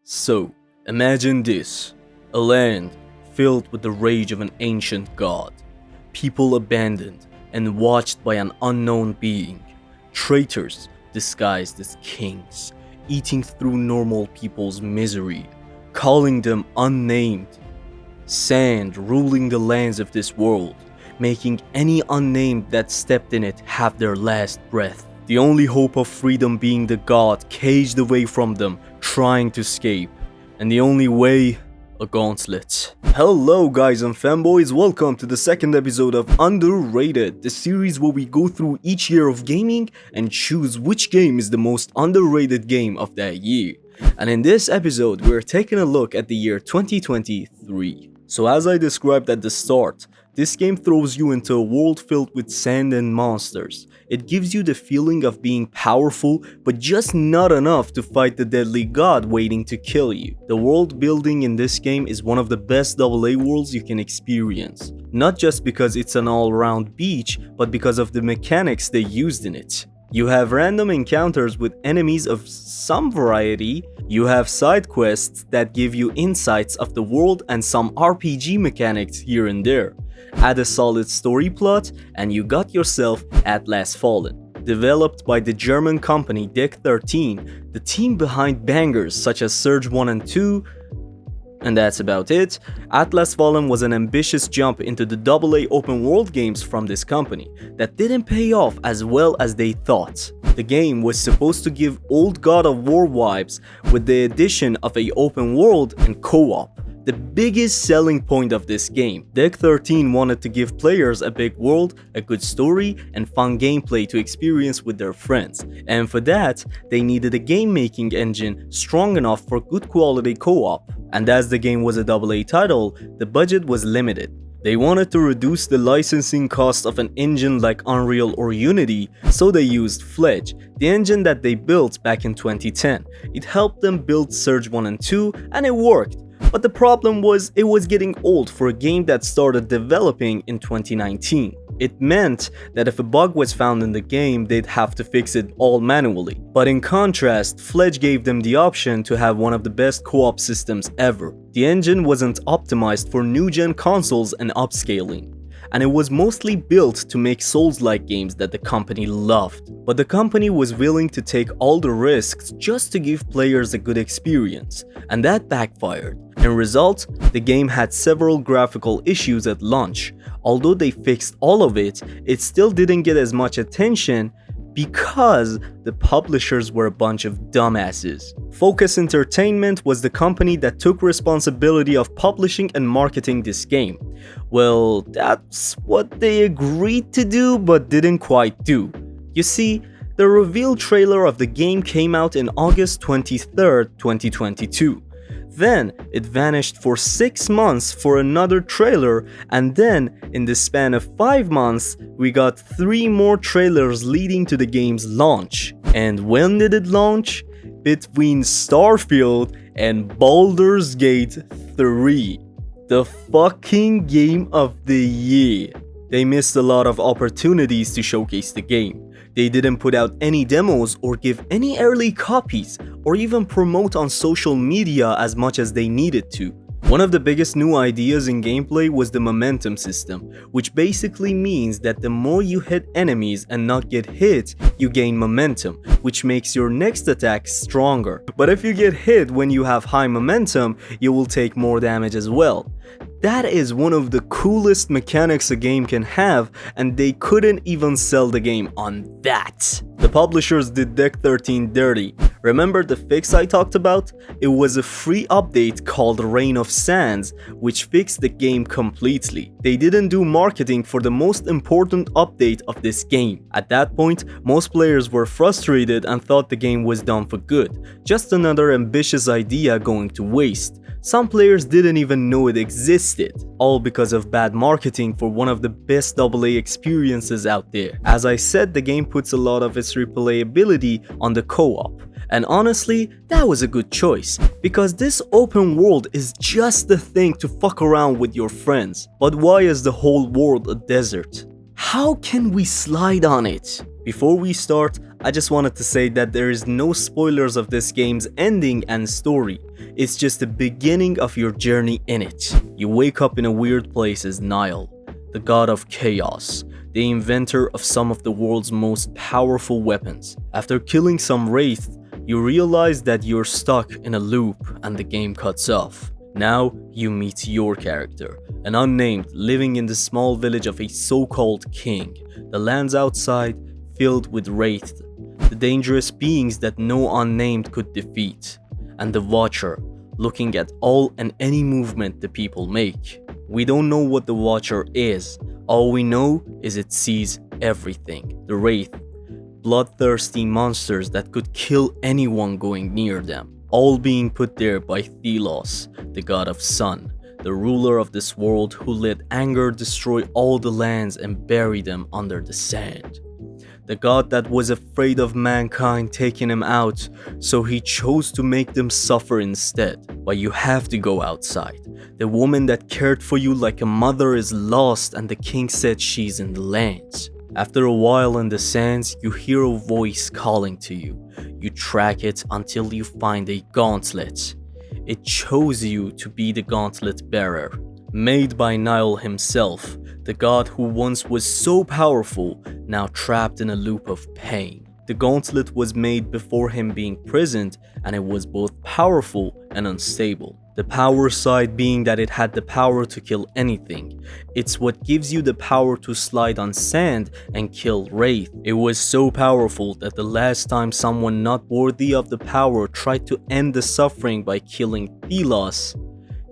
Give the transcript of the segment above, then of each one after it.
So, imagine this, a land filled with the rage of an ancient god, people abandoned and watched by an unknown being, traitors disguised as kings, eating through normal people's misery, calling them unnamed, sand ruling the lands of this world, making any unnamed that stepped in it have their last breath. The only hope of freedom being the god caged away from them, trying to escape. And the only way, a gauntlet. Hello guys and fanboys, welcome to the second episode of Underrated, the series where we go through each year of gaming and choose which game is the most underrated game of that year. And in this episode, we're taking a look at the year 2023. So as I described at the start, this game throws you into a world filled with sand and monsters. It gives you the feeling of being powerful, but just not enough to fight the deadly god waiting to kill you. The world building in this game is one of the best AA worlds you can experience. Not just because it's an all-round beach, but because of the mechanics they used in it. You have random encounters with enemies of some variety, you have side quests that give you insights of the world and some RPG mechanics here and there. Add a solid story plot and you got yourself Atlas Fallen. Developed by the German company Deck13, the team behind bangers such as Surge 1 and 2, and that's about it. Atlas Fallen was an ambitious jump into the AA open world games from this company that didn't pay off as well as they thought. The game was supposed to give old God of War vibes with the addition of a open world and co-op. The biggest selling point of this game. Deck13 wanted to give players a big world, a good story, and fun gameplay to experience with their friends. And for that, they needed a game-making engine strong enough for good quality co-op. And as the game was a AA title, the budget was limited. They wanted to reduce the licensing cost of an engine like Unreal or Unity, so they used Fledge, the engine that they built back in 2010. It helped them build Surge 1 and 2, and it worked. But the problem was, it was getting old for a game that started developing in 2019. It meant that if a bug was found in the game, they'd have to fix it all manually. But in contrast, Fledge gave them the option to have one of the best co-op systems ever. The engine wasn't optimized for new-gen consoles and upscaling, and it was mostly built to make Souls-like games that the company loved. But the company was willing to take all the risks just to give players a good experience, and that backfired. In result, the game had several graphical issues at launch. Although they fixed all of it, it still didn't get as much attention because the publishers were a bunch of dumbasses. Focus Entertainment was the company that took responsibility of publishing and marketing this game. Well, that's what they agreed to do but didn't quite do. You see, the reveal trailer of the game came out in August 23rd, 2022. Then it vanished for 6 months for another trailer, and then in the span of 5 months we got 3 more trailers leading to the game's launch. And when did it launch? Between Starfield and Baldur's Gate 3. The fucking game of the year. They missed a lot of opportunities to showcase the game. They didn't put out any demos or give any early copies or even promote on social media as much as they needed to. One of the biggest new ideas in gameplay was the momentum system, which basically means that the more you hit enemies and not get hit, you gain momentum, which makes your next attack stronger. But if you get hit when you have high momentum, you will take more damage as well. That is one of the coolest mechanics a game can have, and they couldn't even sell the game on that. The publishers did Deck13 dirty. Remember the fix I talked about? It was a free update called Rain of Sands, which fixed the game completely. They didn't do marketing for the most important update of this game. At that point, most players were frustrated and thought the game was done for good. Just another ambitious idea going to waste. Some players didn't even know it existed, all because of bad marketing for one of the best AA experiences out there. As I said, the game puts a lot of its replayability on the co-op. And honestly, that was a good choice, because this open world is just the thing to fuck around with your friends. But why is the whole world a desert? How can we slide on it? Before we start, I just wanted to say that there is no spoilers of this game's ending and story. It's just the beginning of your journey in it. You wake up in a weird place as Nile, the god of chaos, the inventor of some of the world's most powerful weapons. After killing some wraiths, you realize that you're stuck in a loop and the game cuts off. Now you meet your character, an unnamed living in the small village of a so-called king. The lands outside filled with wraiths, the dangerous beings that no unnamed could defeat, and the Watcher looking at all and any movement the people make. We don't know what the Watcher is. All we know is it sees everything. The wraith, bloodthirsty monsters that could kill anyone going near them, all being put there by Thelos, the god of sun, the ruler of this world who let anger destroy all the lands and bury them under the sand. The god that was afraid of mankind taking him out, so he chose to make them suffer instead. But you have to go outside. The woman that cared for you like a mother is lost and the king said she's in the lands. After a while in the sands, you hear a voice calling to you. You track it until you find a gauntlet. It chose you to be the gauntlet bearer, made by Nile himself, the god who once was so powerful, now trapped in a loop of pain. The gauntlet was made before him being prisoned, and it was both powerful and unstable. The power side being that it had the power to kill anything. It's what gives you the power to slide on sand and kill wraith. It was so powerful that the last time someone not worthy of the power tried to end the suffering by killing Thelos,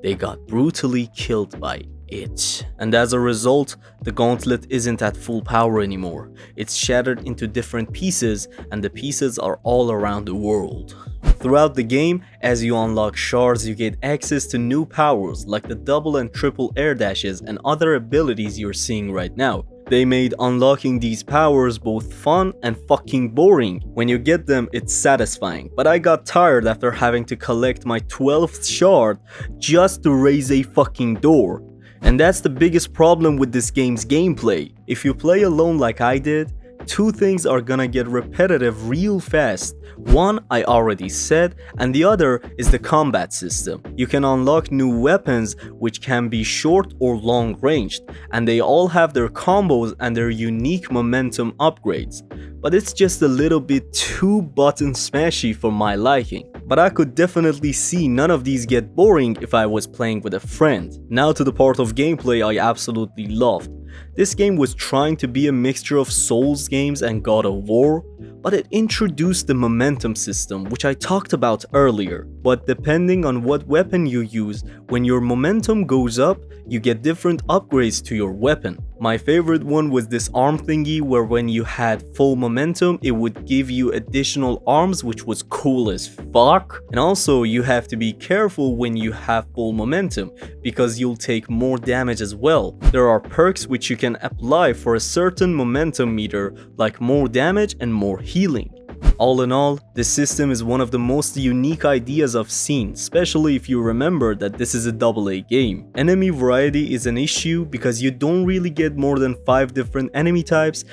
they got brutally killed by it. And as a result, the gauntlet isn't at full power anymore. It's shattered into different pieces, and the pieces are all around the world. Throughout the game, as you unlock shards, you get access to new powers like the double and triple air dashes and other abilities you're seeing right now. They made unlocking these powers both fun and fucking boring. When you get them, it's satisfying, but I got tired after having to collect my 12th shard just to raise a fucking door. And that's the biggest problem with this game's gameplay. If you play alone like I did, two things are gonna get repetitive real fast. One I already said, and the other is the combat system. You can unlock new weapons which can be short or long ranged, and they all have their combos and their unique momentum upgrades. But it's just a little bit too button smashy for my liking. But I could definitely see none of these get boring if I was playing with a friend. Now to the part of gameplay I absolutely loved. This game was trying to be a mixture of Souls games and God of War, but it introduced the momentum system which I talked about earlier. But depending on what weapon you use, when your momentum goes up, you get different upgrades to your weapon. My favorite one was this arm thingy where when you had full momentum, it would give you additional arms, which was cool as fuck. And also you have to be careful when you have full momentum because you'll take more damage as well. There are perks which you can apply for a certain momentum meter, like more damage and more healing. All in all, this system is one of the most unique ideas I've seen, especially if you remember that this is a AA game. Enemy variety is an issue because you don't really get more than 5 different enemy types.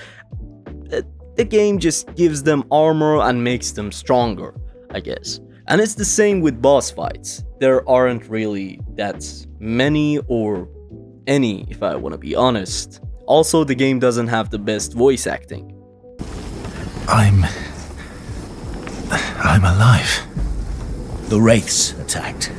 The game just gives them armor and makes them stronger, I guess. And it's the same with boss fights. There aren't really that many or any, if I want to be honest. Also, the game doesn't have the best voice acting. I'm alive. The wraiths attacked.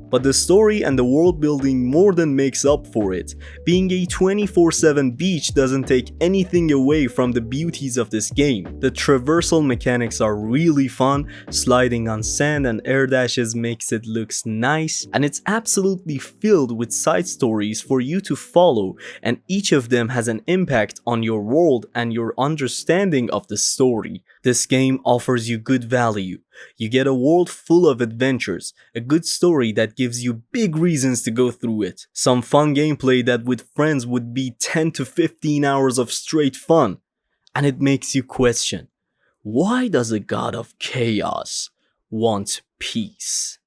But the story and the world building more than makes up for it. Being a 24/7 beach doesn't take anything away from the beauties of this game. The traversal mechanics are really fun, sliding on sand and air dashes makes it looks nice, and it's absolutely filled with side stories for you to follow, and each of them has an impact on your world and your understanding of the story. This game offers you good value. You get a world full of adventures, a good story that gives you big reasons to go through it, some fun gameplay that with friends would be 10 to 15 hours of straight fun, and it makes you question, why does a god of chaos want peace?